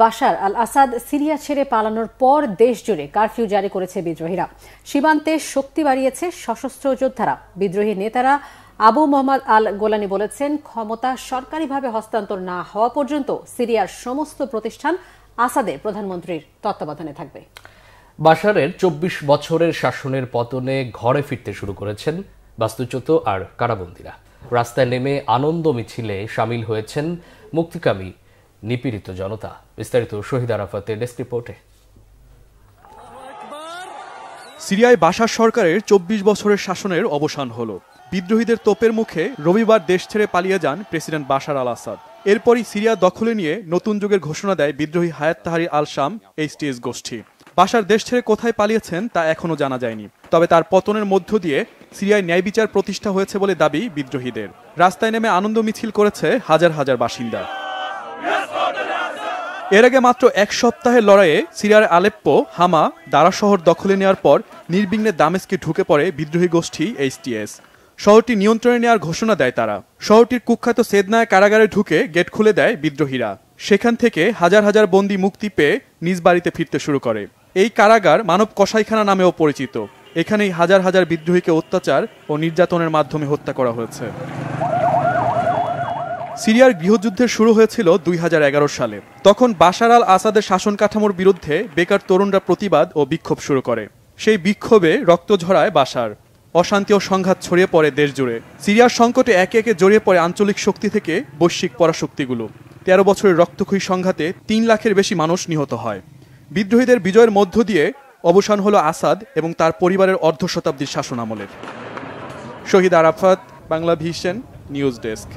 বাশার আল Asad Syria ছেড়ে পালানোর পর দেশজুড়ে কারফিউ জারি করেছে বিদ্রোহীরা। সীমান্তে শক্তি বাড়িয়েছে সশস্ত্র যোদ্ধারা। বিদ্রোহী নেতারা আবু মোহাম্মদ আল গোলানি বলেছেন, ক্ষমতা সরকারিভাবে হস্তান্তর না হওয়া পর্যন্ত সিরিয়ার সমস্ত প্রতিষ্ঠান আসাদের প্রধানমন্ত্রীর তত্ত্বাবধানে থাকবে। বাশারের ২৪ বছরের শাসনের পতনে ঘরে ফিরতে শুরু করেছেন বাস্তুচ্যুত আর কারাবন্দীরা। রাস্তায় নেমে আনন্দ মিছিলে সামিল হয়েছেন মুক্তিকামী নিপীড়িত জনতা। বিস্তারিত শহীদ আরাফাতের ডেস্ক রিপোর্টে। সিরিয়ায় বাশার সরকারের ২৪ বছরের শাসনের অবসান হলো। বিদ্রোহীদের তোপের মুখে রবিবার দেশ ছেড়ে পালিয়ে যান প্রেসিডেন্ট বাশার আল আসাদ। এরপরই সিরিয়া দখলে নিয়ে নতুন যুগের ঘোষণা দেয় বিদ্রোহী হায়াত তাহরির আল শাম HTS গোষ্ঠী। বাশার দেশ ছেড়ে কোথায় পালিয়েছেন তা এখনও জানা যায়নি। তবে তার পতনের মধ্য দিয়ে সিরিয়ায় ন্যায় বিচার প্রতিষ্ঠা হয়েছে বলে দাবি বিদ্রোহীদের। রাস্তায় নেমে আনন্দ মিছিল করেছে হাজার হাজার বাসিন্দা। এর আগে মাত্র এক সপ্তাহের লড়াইয়ে সিরিয়ার আলেপ্পো, হামা, দারা শহর দখলে নেওয়ার পর নির্বিঘ্নে দামেস্কে ঢুকে পড়ে বিদ্রোহী গোষ্ঠী HTS। শহরটি নিয়ন্ত্রণে নেওয়ার ঘোষণা দেয় তারা। শহরটির কুখ্যাত সেদনায় কারাগারে ঢুকে গেট খুলে দেয় বিদ্রোহীরা। সেখান থেকে হাজার হাজার বন্দী মুক্তি পেয়ে নিজ বাড়িতে ফিরতে শুরু করে। এই কারাগার মানব কসাইখানা নামেও পরিচিত। এখানেই হাজার হাজার বিদ্রোহীকে অত্যাচার ও নির্যাতনের মাধ্যমে হত্যা করা হয়েছে। সিরিয়ার গৃহযুদ্ধের শুরু হয়েছিল ২০১১ সালে। তখন বাশার আল আসাদের শাসন কাঠামোর বিরুদ্ধে বেকার তরুণরা প্রতিবাদ ও বিক্ষোভ শুরু করে। সেই বিক্ষোভে রক্ত ঝরায় বাশার। অশান্তি ও সংঘাত ছড়িয়ে পড়ে দেশ জুড়ে। সিরিয়ার সংকটে একে একে জড়িয়ে পড়ে আঞ্চলিক শক্তি থেকে বৈশ্বিক পরাশক্তিগুলো। ১৩ বছরের রক্তক্ষয়ী সংঘাতে ৩ লাখের বেশি মানুষ নিহত হয়। বিদ্রোহীদের বিজয়ের মধ্য দিয়ে অবসান হলো আসাদ এবং তার পরিবারের অর্ধ শতাব্দীর শাসন আমলের। Shahid Arafat, Bangla vision, news desk.